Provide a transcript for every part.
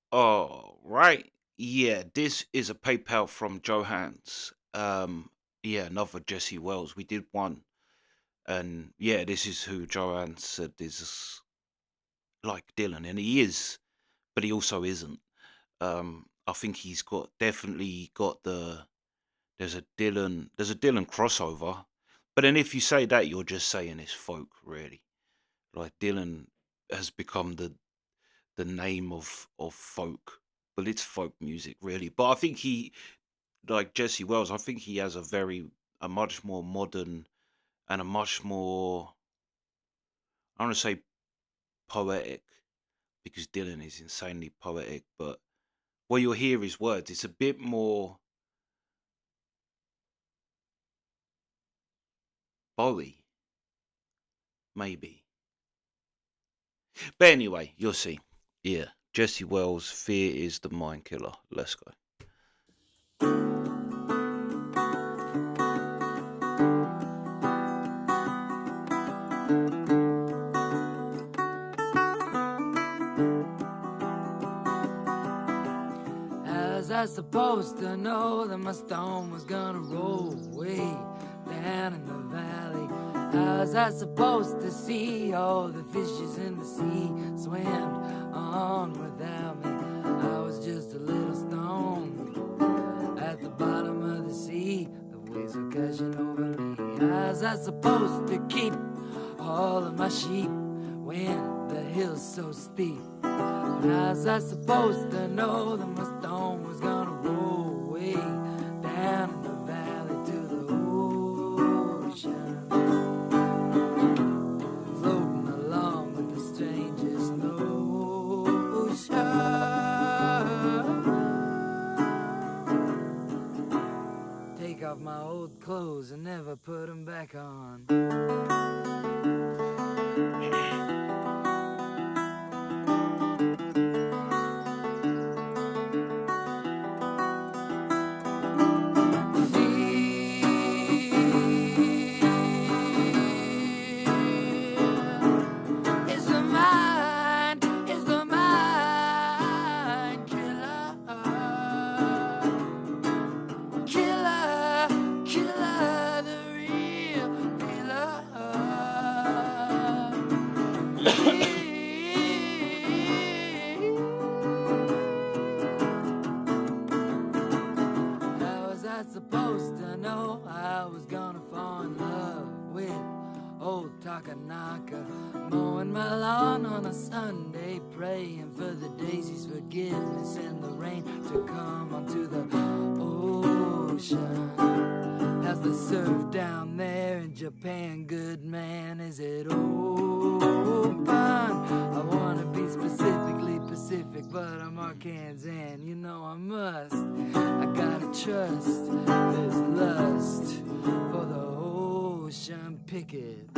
Oh, right. Yeah, this is a PayPal from Johans. Yeah, another Jesse Wells. We did one, and yeah, this is who Joanne said is like Dylan, and he is, but he also isn't. I think he's got definitely got there's a Dylan crossover, but then if you say that, you're just saying it's folk, really. Like Dylan has become the name of folk, but it's folk music, really. But I think he, like Jesse Wells, I think he has a much more modern and a much more, I want to say, poetic, because Dylan is insanely poetic. But when you hear his words, it's a bit more Bowie, maybe. But anyway, you'll see. Yeah, Jesse Wells, Fear is the Mind Killer. Let's go. Was I supposed to know that my stone was gonna roll way down in the valley? How was I supposed to see all the fishes in the sea swam on without me? I was just a little stone at the bottom of the sea. The waves were crashing over me. How was I supposed to keep all of my sheep when the hill's so steep? How's I supposed to know that my stone was gonna roll way down in the valley to the ocean, floating along with the strangest notion? Take off my old clothes and never put them back on. Supposed to know I was gonna fall in love with old Takanaka, mowing my lawn on a Sunday, praying for the daisy's forgiveness and the rain to come onto the ocean. How's the surf down there in Japan, good man? Is it open? I wanna be specifically Pacific, but I'm Arkansan, you know I must. I gotta trust this lust for the ocean picket.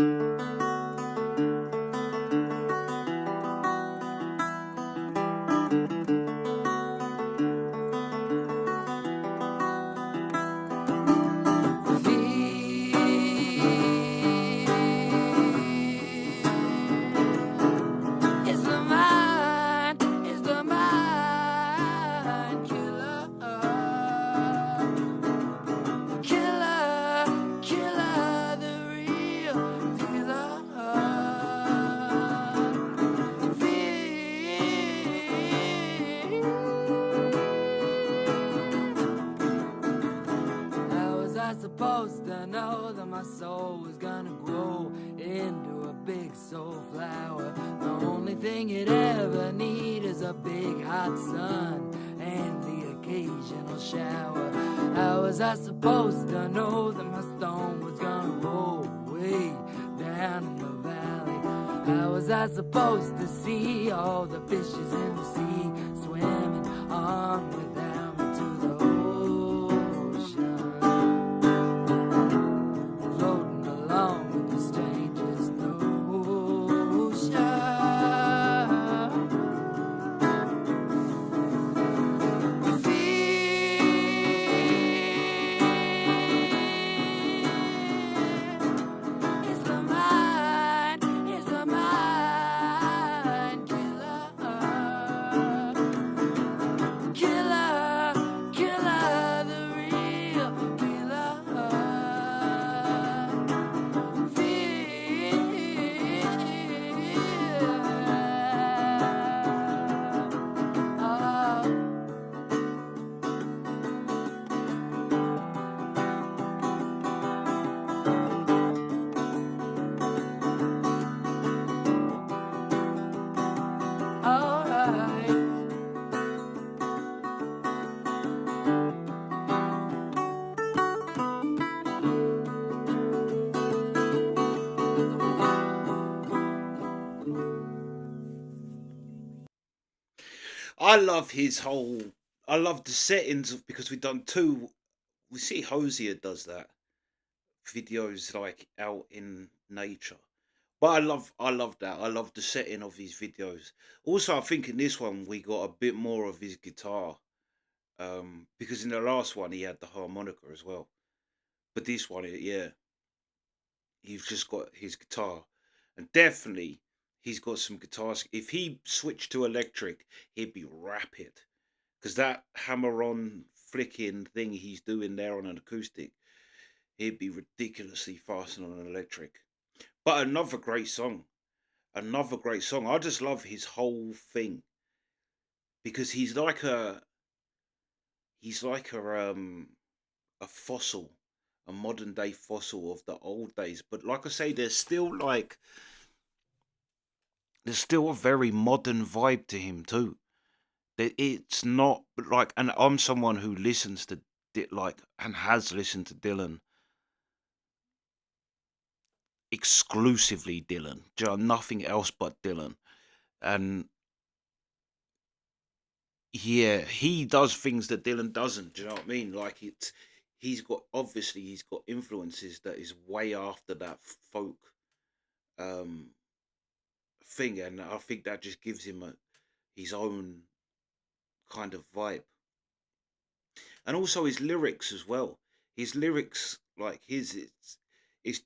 Supposed to know that my soul was gonna grow into a big soul flower. The only thing it ever need is a big hot sun and the occasional shower. How was I supposed to know that my stone was gonna roll way down in the valley? How was I supposed to see all the fishes in the sea swimming on without me to the I love his whole. I love the settings because we've done two. We see Hosier does that videos like out in nature. But I love that. I love the setting of his videos. Also, I think in this one we got a bit more of his guitar. Because in the last one he had the harmonica as well. But this one, yeah, he's just got his guitar. And definitely he's got some guitars. If he switched to electric, he'd be rapid. Because that hammer on flicking thing he's doing there on an acoustic, he'd be ridiculously fast on an electric. But another great song. Another great song. I just love his whole thing because he's like a fossil, a modern day fossil of the old days. But like I say, there's still a very modern vibe to him too. It's not like, and I'm someone who listens to like and has listened to Dylan exclusively Dylan, nothing else but Dylan. And yeah, he does things that Dylan doesn't. Do you know what I mean? Like he's got influences that is way after that folk um thing, and I think that just gives him his own kind of vibe, and also his lyrics as well. His lyrics, like it's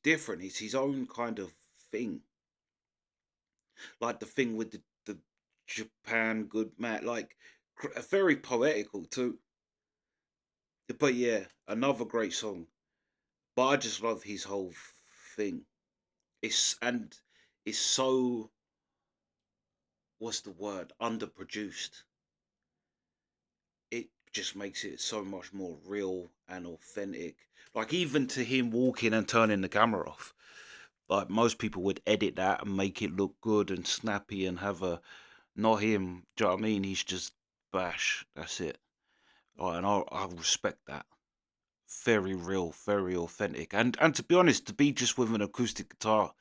different. It's his own kind of thing, like the thing with the Japan good man, like very poetical too. But yeah, another great song. But I just love his whole thing. And it's so, what's the word, underproduced. It just makes it so much more real and authentic. Like even to him walking and turning the camera off. Like most people would edit that and make it look good and snappy and have a, not him. Do you know what I mean? He's just bash. That's it. Like, and I respect that. Very real, very authentic. And to be honest, to be just with an acoustic guitar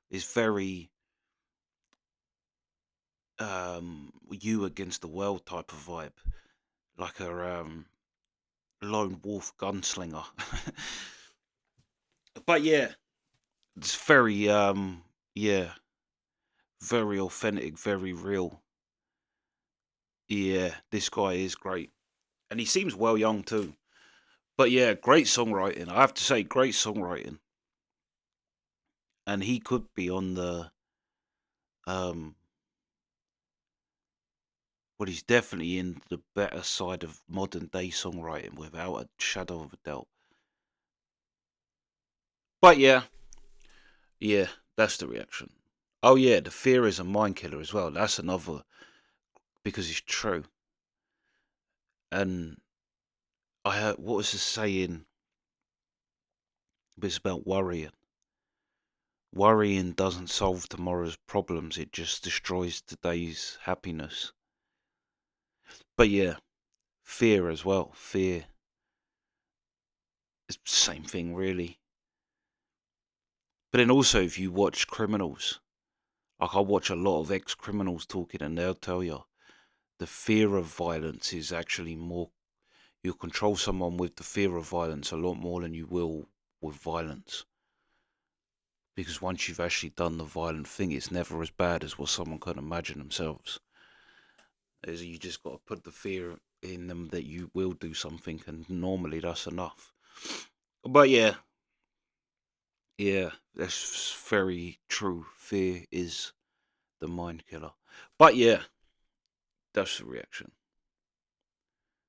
is very you against the world type of vibe, like a lone wolf gunslinger. But yeah, it's very yeah, very authentic, very real. Yeah, this guy is great, and he seems well young too. But yeah, great songwriting. I have to say, great songwriting, and he could be on the um. Well, he's definitely in the better side of modern day songwriting without a shadow of a doubt. But yeah, yeah, that's the reaction. Oh yeah, the fear is a mind killer as well. That's another, because it's true. And I heard, what was the saying? It's about worrying. Worrying doesn't solve tomorrow's problems. It just destroys today's happiness. But yeah, fear as well. Fear is the same thing really. But then also, if you watch criminals, like I watch a lot of ex-criminals talking, and they'll tell you the fear of violence is actually more. You'll control someone with the fear of violence a lot more than you will with violence. Because once you've actually done the violent thing, it's never as bad as what someone can imagine themselves. Is you just got to put the fear in them that you will do something, and normally that's enough. But yeah, yeah, that's very true. Fear is the mind killer. But yeah, that's the reaction.